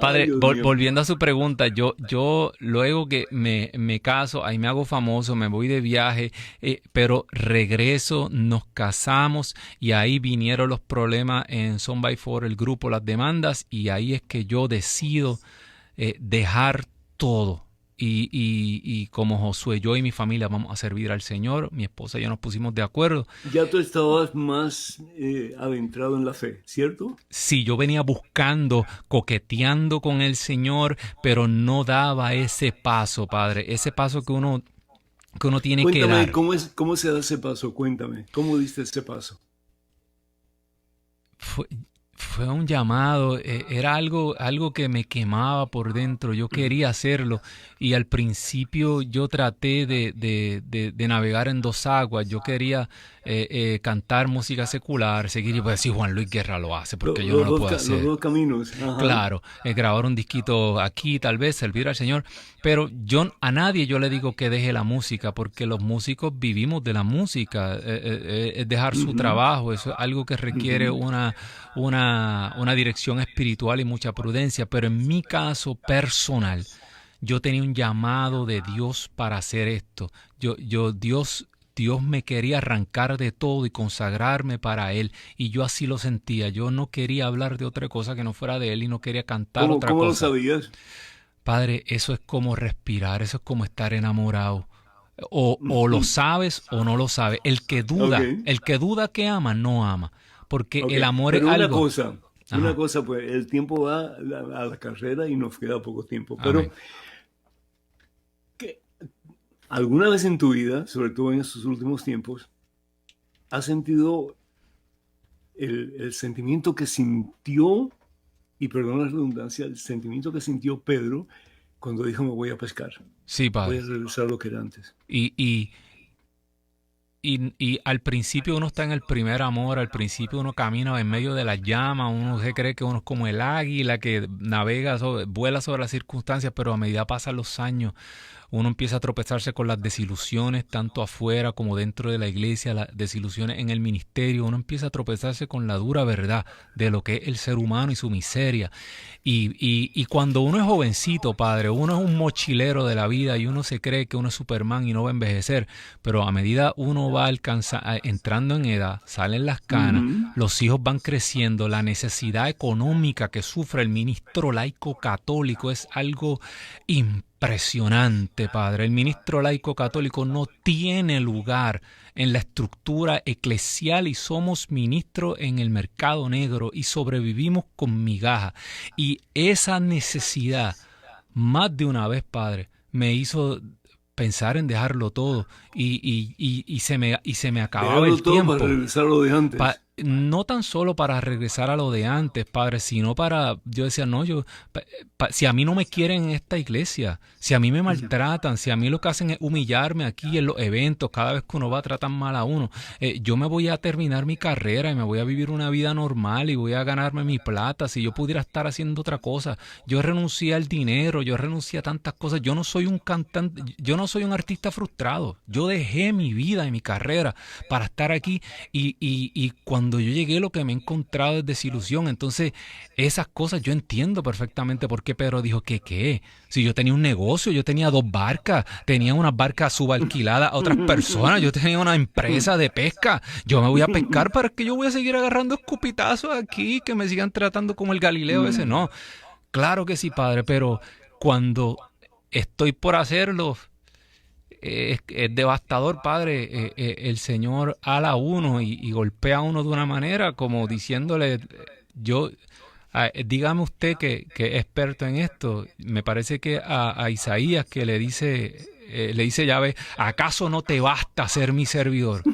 Padre, volviendo a su pregunta, yo luego que me caso, ahí me hago famoso, me voy de viaje, pero regreso, nos casamos, y ahí vinieron los problemas en Son by Four, el grupo, las demandas, y ahí es que yo decido dejar todo. Y como Josué, yo y mi familia vamos a servir al Señor. Mi esposa y yo nos pusimos de acuerdo. Ya tú estabas más adentrado en la fe, ¿cierto? Sí, yo venía buscando, coqueteando con el Señor, pero no daba ese paso, padre. Ese paso que uno tiene que dar. Cuéntame, ¿cómo se da ese paso? Cuéntame, ¿cómo diste ese paso? Fue un llamado, era algo que me quemaba por dentro. Yo quería hacerlo, y al principio yo traté de navegar en dos aguas. Yo quería cantar música secular, seguir y pues decir, Juan Luis Guerra lo hace, porque yo no lo puedo hacer. Los dos caminos. Ajá. Claro, grabar un disquito aquí, tal vez, servir al Señor. Pero a nadie yo le digo que deje la música, porque los músicos vivimos de la música. Es dejar su trabajo, eso es algo que requiere una dirección espiritual y mucha prudencia. Pero en mi caso personal, yo tenía un llamado de Dios para hacer esto. Dios me quería arrancar de todo y consagrarme para Él, y yo así lo sentía. Yo no quería hablar de otra cosa que no fuera de Él, y no quería cantar otra cosa. ¿Cómo lo sabías? Padre, eso es como respirar, eso es como estar enamorado. O lo sabes o no lo sabes. El que duda que ama, no ama. Porque el amor es algo... Ajá. Una cosa, pues el tiempo va a la carrera y nos queda poco tiempo. Pero Amén. ¿alguna vez en tu vida, sobre todo en estos últimos tiempos, has sentido el sentimiento que sintió, y perdón la redundancia, el sentimiento que sintió Pedro cuando dijo me voy a pescar, Sí, voy padre. a regresar a lo que era antes? Y al principio uno está en el primer amor, al principio uno camina en medio de las llamas, uno se cree que uno es como el águila que navega, vuela sobre las circunstancias, pero a medida pasan los años, uno empieza a tropezarse con las desilusiones, tanto afuera como dentro de la iglesia, las desilusiones en el ministerio, uno empieza a tropezarse con la dura verdad de lo que es el ser humano y su miseria. Y cuando uno es jovencito, padre, uno es un mochilero de la vida y uno se cree que uno es Superman y no va a envejecer, pero a medida uno va entrando en edad, salen las canas, los hijos van creciendo, la necesidad económica que sufre el ministro laico católico es algo impresionante, padre. El ministro laico católico no tiene lugar en la estructura eclesial y somos ministros en el mercado negro y sobrevivimos con migajas. Y esa necesidad, más de una vez, padre, me hizo pensar en dejarlo todo y se me acababa Dejarlo el todo tiempo. para regresar a lo de antes. No tan solo para regresar a lo de antes, padre, sino para, yo decía, no, si a mí no me quieren en esta iglesia, si a mí me maltratan, si a mí lo que hacen es humillarme aquí en los eventos, cada vez que uno va tratan mal a uno, yo me voy a terminar mi carrera y me voy a vivir una vida normal y voy a ganarme mi plata, si yo pudiera estar haciendo otra cosa. Yo renuncié al dinero, yo renuncié a tantas cosas, yo no soy un cantante, yo no soy un artista frustrado, yo dejé mi vida y mi carrera para estar aquí y cuando yo llegué lo que me he encontrado es desilusión. Entonces esas cosas yo entiendo perfectamente por qué Pedro dijo que qué. Si yo tenía un negocio, yo tenía 2 barcas, tenía unas barcas subalquiladas a otras personas, yo tenía una empresa de pesca, yo me voy a pescar para que yo voy a seguir agarrando escupitazos aquí, que me sigan tratando como el Galileo ese. No, claro que sí, padre, pero cuando estoy por hacerlo, es devastador, padre. El Señor ala a uno y golpea a uno de una manera como diciéndole, dígame usted que es experto en esto. Me parece que a Isaías que le dice Yahvé, ¿acaso no te basta ser mi servidor?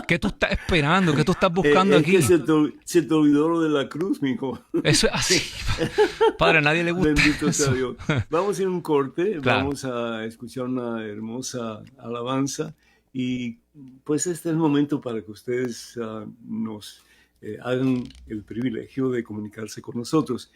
¿Qué tú estás esperando? ¿Qué tú estás buscando aquí? Es que se te olvidó lo de la cruz, mijo. Eso es así. Padre, a nadie le gusta. Bendito sea Dios. Vamos a ir a un corte, Claro. vamos a escuchar una hermosa alabanza y pues este es el momento para que ustedes nos hagan el privilegio de comunicarse con nosotros.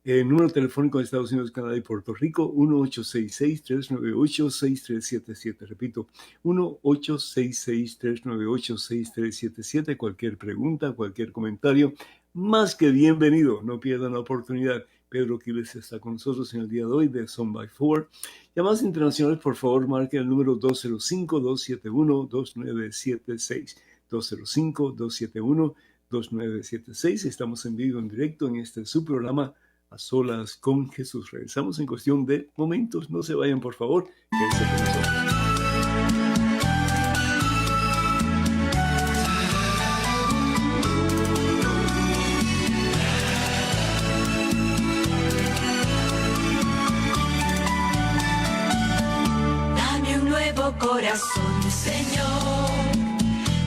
Número telefónico de Estados Unidos, Canadá y Puerto Rico, 1-866-398-6377. Repito, 1-866-398-6377. Cualquier pregunta, cualquier comentario, más que bienvenido. No pierdan la oportunidad. Pedro Quiles está con nosotros en el día de hoy de Son by Four. Llamadas internacionales, por favor, marquen el número 205-271-2976. 205-271-2976. Estamos en vivo, en directo, en este su programa A Solas con Jesús. Regresamos en cuestión de momentos. No se vayan, por favor. Quédense con nosotros. Dame un nuevo corazón, Señor,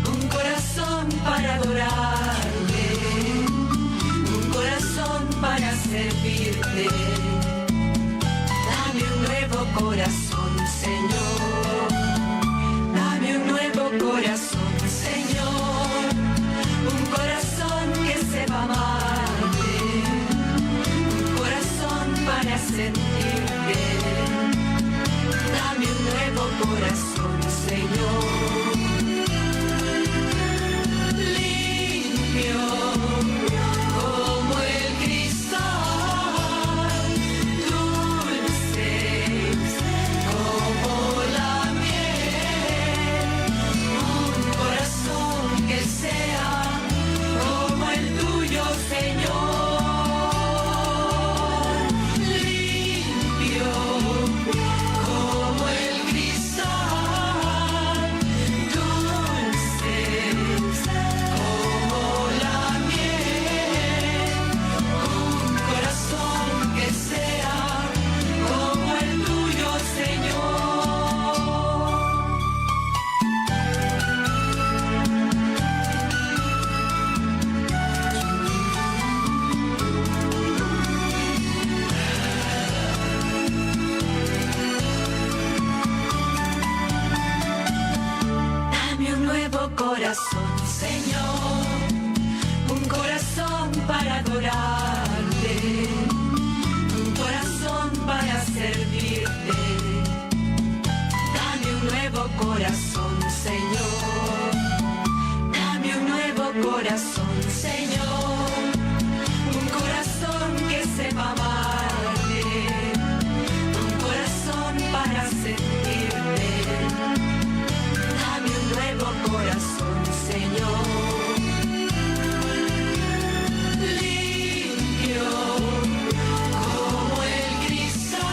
un corazón para adorarte, un corazón para servirte. Dame un nuevo corazón, Señor, dame un nuevo corazón, Señor, un corazón que sepa amarte, un corazón para sentirte. Dame un nuevo corazón, Señor, limpio como el cristal, dulces como la miel, un nuevo corazón, Señor, un corazón para adorarte, un corazón para servirte. Dame un nuevo corazón, Señor, dame un nuevo corazón, Señor, un corazón que sepa amarte, un corazón para servirte. Dame un nuevo corazón, Señor, limpio como el cristal,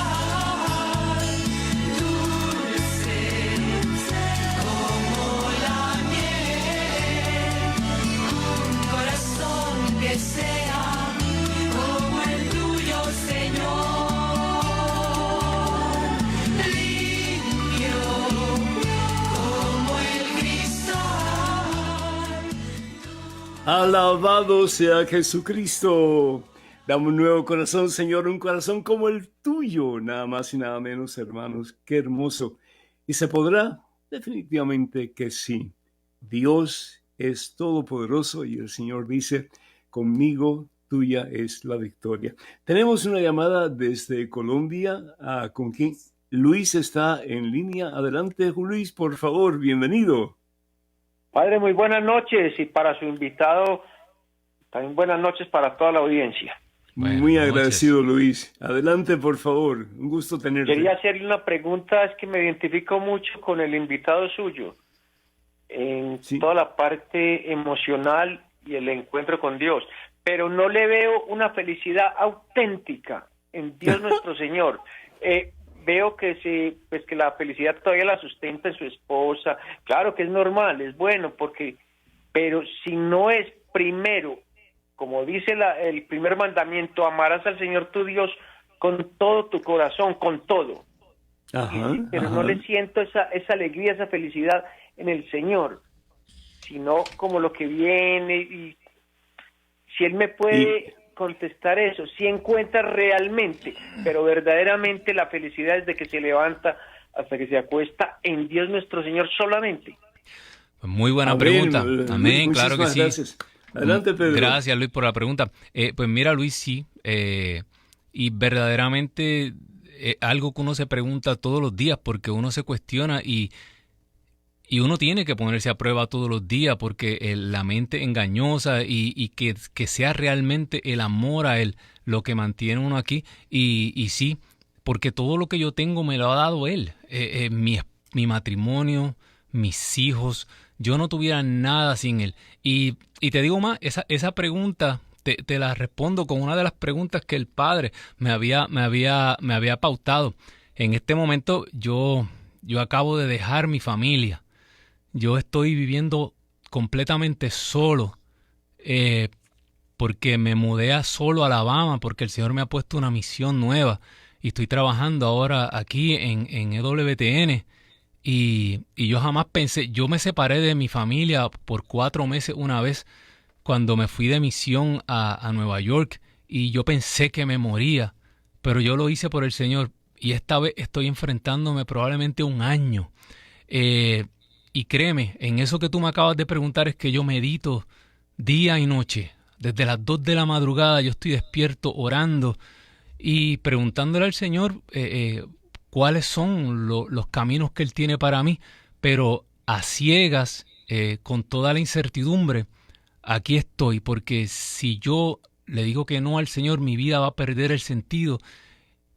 dulce como la miel, un corazón que sea como el tuyo, Señor, limpio como el cristal. Alabado sea Jesucristo. Dame un nuevo corazón, Señor, un corazón como el tuyo, nada más y nada menos, hermanos. Qué hermoso. ¿Y se podrá? Definitivamente que sí. Dios es todopoderoso y el Señor dice, conmigo tuya es la victoria. Tenemos una llamada desde Colombia. ¿Con quién? Luis está en línea. Adelante, Luis, por favor, bienvenido. Padre, muy buenas noches, y para su invitado, también buenas noches para toda la audiencia. Buenas Muy noches. agradecido, Luis. Adelante, por favor. Un gusto tenerte. Quería hacerle una pregunta, es que me identifico mucho con el invitado suyo, en Sí. toda la parte emocional y el encuentro con Dios, pero no le veo una felicidad auténtica en Dios nuestro Señor. Veo que que la felicidad todavía la sustenta en su esposa. Claro que es normal, es bueno, pero si no es primero, como dice el primer mandamiento, amarás al Señor tu Dios con todo tu corazón, con todo. Ajá, Pero no ajá. le siento esa alegría, esa felicidad en el Señor, sino como lo que viene. Y si Él me puede contestar eso, si encuentra realmente, pero verdaderamente la felicidad desde que se levanta hasta que se acuesta en Dios nuestro Señor solamente. Muy buena Amén, pregunta. Luis, Amén, claro que muchísimas sí. gracias. Adelante, Pedro. Gracias, Luis, por la pregunta. Pues mira, Luis, sí. Y verdaderamente algo que uno se pregunta todos los días porque uno se cuestiona y uno tiene que ponerse a prueba todos los días porque la mente engañosa y que sea realmente el amor a Él lo que mantiene uno aquí. Y sí, porque todo lo que yo tengo me lo ha dado Él. Mi matrimonio, mis hijos, yo no tuviera nada sin Él. Y te digo más, esa pregunta te la respondo con una de las preguntas que el Padre me había pautado. En este momento yo acabo de dejar mi familia. Yo estoy viviendo completamente solo porque me mudé solo a Alabama porque el Señor me ha puesto una misión nueva y estoy trabajando ahora aquí en EWTN y yo jamás pensé, yo me separé de mi familia por 4 meses una vez cuando me fui de misión a Nueva York y yo pensé que me moría, pero yo lo hice por el Señor y esta vez estoy enfrentándome probablemente 1 año. Y créeme, en eso que tú me acabas de preguntar es que yo medito día y noche. Desde las 2 de la madrugada yo estoy despierto orando y preguntándole al Señor cuáles son los caminos que Él tiene para mí. Pero a ciegas, con toda la incertidumbre, aquí estoy. Porque si yo le digo que no al Señor, mi vida va a perder el sentido.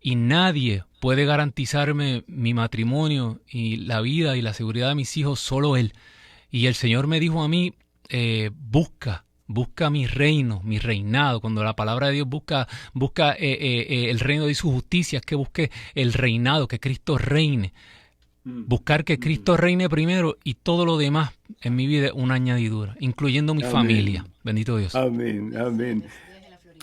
Y nadie puede garantizarme mi matrimonio y la vida y la seguridad de mis hijos, solo Él. Y el Señor me dijo a mí, busca mi reino, mi reinado. Cuando la palabra de Dios busca el reino de su justicia, es que busque el reinado, que Cristo reine. Buscar que Cristo reine primero y todo lo demás en mi vida es una añadidura, incluyendo mi Amén. familia. Bendito Dios. Amén, amén.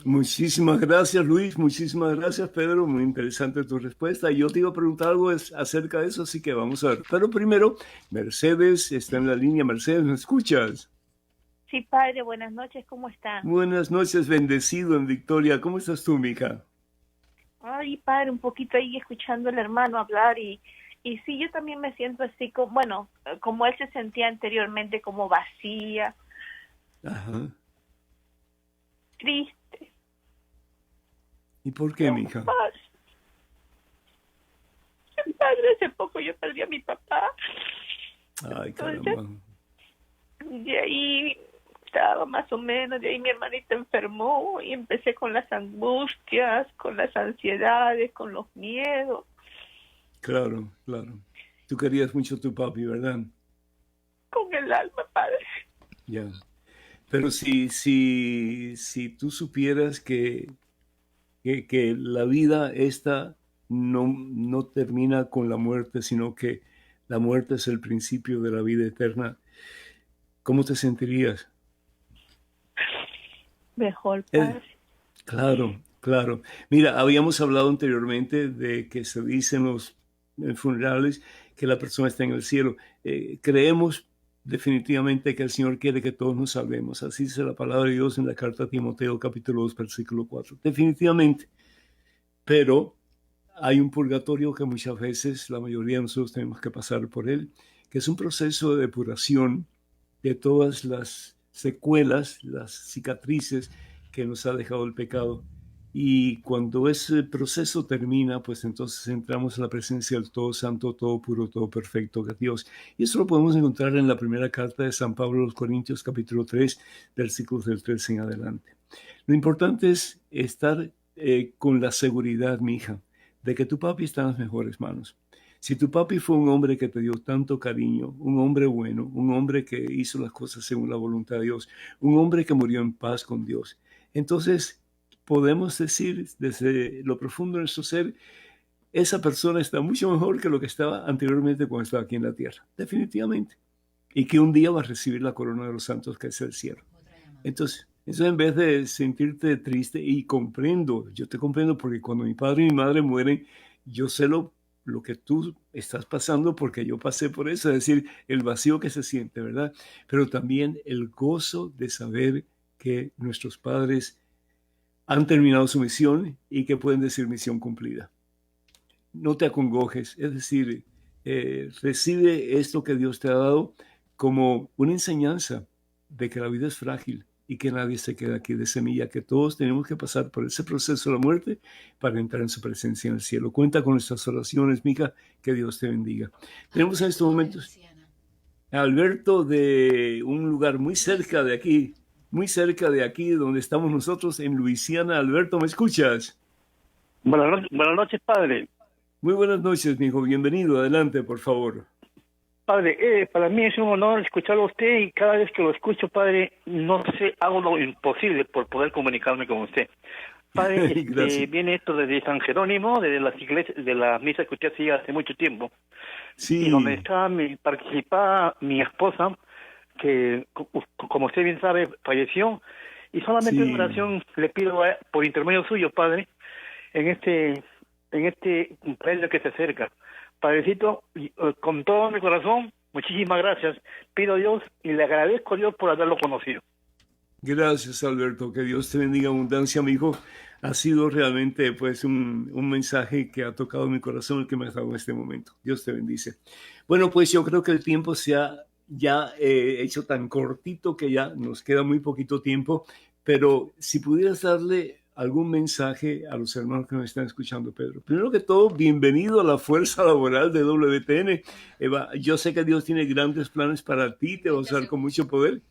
Muchísimas gracias, Luis. Muchísimas gracias, Pedro. Muy interesante tu respuesta. Yo te iba a preguntar algo acerca de eso, así que vamos a ver. Pero primero, Mercedes está en la línea. Mercedes, ¿me escuchas? Sí, padre, buenas noches, ¿cómo está? Buenas noches, bendecido en Victoria. ¿Cómo estás tú, mija? Ay, padre, un poquito ahí escuchando al hermano hablar y Y sí, yo también me siento así, como, bueno, como él se sentía anteriormente, como vacía, Ajá. triste, ¿Y por qué, mija? paz. Padre, hace poco yo perdí a mi papá. Ay, Entonces, caramba. de ahí estaba más o menos, de ahí mi hermanita enfermó y empecé con las angustias, con las ansiedades, con los miedos, Claro, claro. Tú querías mucho a tu papi, ¿verdad? con el alma, Padre. Ya. Pero si tú supieras que la vida esta no termina con la muerte, sino que la muerte es el principio de la vida eterna, ¿cómo te sentirías? Mejor, Eh, Padre. Claro, claro. Mira, habíamos hablado anteriormente de que se dice en los funerales que la persona está en el cielo. Creemos definitivamente que el Señor quiere que todos nos salvemos. Así dice la palabra de Dios en la carta a Timoteo, capítulo 2, versículo 4. Definitivamente. Pero hay un purgatorio que muchas veces la mayoría de nosotros tenemos que pasar por él, que es un proceso de depuración de todas las secuelas, las cicatrices que nos ha dejado el pecado. Y cuando ese proceso termina, pues entonces entramos en la presencia del Todo Santo, Todo Puro, Todo Perfecto de Dios. Y eso lo podemos encontrar en la primera carta de San Pablo a los Corintios, capítulo 3, versículos del 13 en adelante. Lo importante es estar con la seguridad, mi hija, de que tu papi está en las mejores manos. Si tu papi fue un hombre que te dio tanto cariño, un hombre bueno, un hombre que hizo las cosas según la voluntad de Dios, un hombre que murió en paz con Dios, entonces podemos decir desde lo profundo de nuestro ser, esa persona está mucho mejor que lo que estaba anteriormente cuando estaba aquí en la tierra, definitivamente. Y que un día va a recibir la corona de los santos, que es el cielo. Entonces, eso en vez de sentirte triste, y comprendo, yo te comprendo porque cuando mi padre y mi madre mueren, yo sé lo que tú estás pasando porque yo pasé por eso, es decir, el vacío que se siente, ¿verdad? Pero también el gozo de saber que nuestros padres han terminado su misión y que pueden decir misión cumplida. No te acongojes, es decir, recibe esto que Dios te ha dado como una enseñanza de que la vida es frágil y que nadie se queda aquí de semilla, que todos tenemos que pasar por ese proceso de la muerte para entrar en su presencia en el cielo. Cuenta con nuestras oraciones, mija, que Dios te bendiga. Tenemos en estos momentos a Alberto de un lugar muy cerca de aquí donde estamos nosotros, en Luisiana. Alberto, ¿me escuchas? Buenas noches, padre. Muy buenas noches, mi hijo. Bienvenido. Adelante, por favor. Padre, para mí es un honor escucharlo a usted y cada vez que lo escucho, padre, no sé, hago lo imposible por poder comunicarme con usted. Padre, viene esto desde San Jerónimo, desde las iglesias, de la misa que usted hacía hace mucho tiempo. Sí. Y donde participaba mi esposa, que como usted bien sabe, falleció. Y solamente en oración le pido por intermedio suyo, padre, en este cumpleaños que se acerca. Padrecito, con todo mi corazón, muchísimas gracias. Pido a Dios y le agradezco a Dios por haberlo conocido. Gracias, Alberto. Que Dios te bendiga abundancia, mi hijo. Ha sido realmente pues un mensaje que ha tocado mi corazón, el que me ha dado en este momento. Dios te bendice. Bueno, pues yo creo que el tiempo se ha ya hecho tan cortito que ya nos queda muy poquito tiempo, pero si pudieras darle algún mensaje a los hermanos que nos están escuchando, Pedro. Primero que todo, bienvenido a la fuerza laboral de WTN. Eva, yo sé que Dios tiene grandes planes para ti, te va a usar con mucho poder,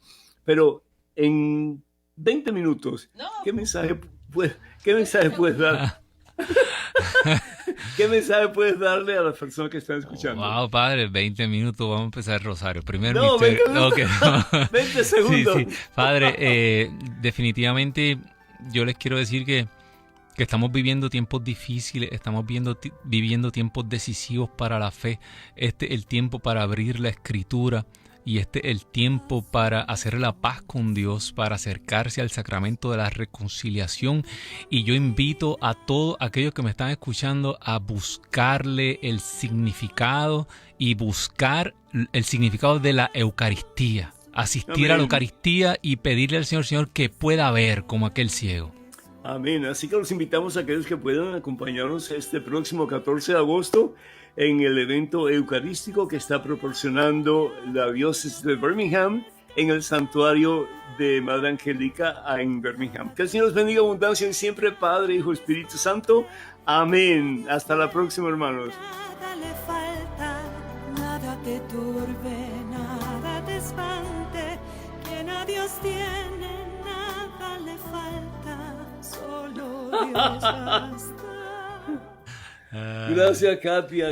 pero en 20 minutos, ¿qué mensaje puedes dar? ¿Qué mensaje puedes darle a las personas que están escuchando? Wow, padre, 20 minutos, vamos a empezar el rosario. Primero, no, 20 minutos. Okay. 20 segundos. Sí. Padre, definitivamente yo les quiero decir que estamos viviendo tiempos difíciles, estamos viviendo tiempos decisivos para la fe. Este es el tiempo para abrir la Escritura y este es el tiempo para hacer la paz con Dios, para acercarse al sacramento de la reconciliación. Y yo invito a todos aquellos que me están escuchando a buscarle el significado y buscar el significado de la Eucaristía. Asistir Amén. A la Eucaristía y pedirle al Señor que pueda ver como aquel ciego. Amén. Así que los invitamos a aquellos que puedan acompañarnos este próximo 14 de agosto en el evento eucarístico que está proporcionando la diócesis de Birmingham en el santuario de Madre Angélica en Birmingham. Que el Señor los bendiga abundancia y siempre, Padre, Hijo, Espíritu Santo. Amén. Hasta la próxima, hermanos. Nada le falta, nada te turbe, nada te espante. Quien a Dios tiene, nada le falta, solo Dios basta. Gracias, Katia.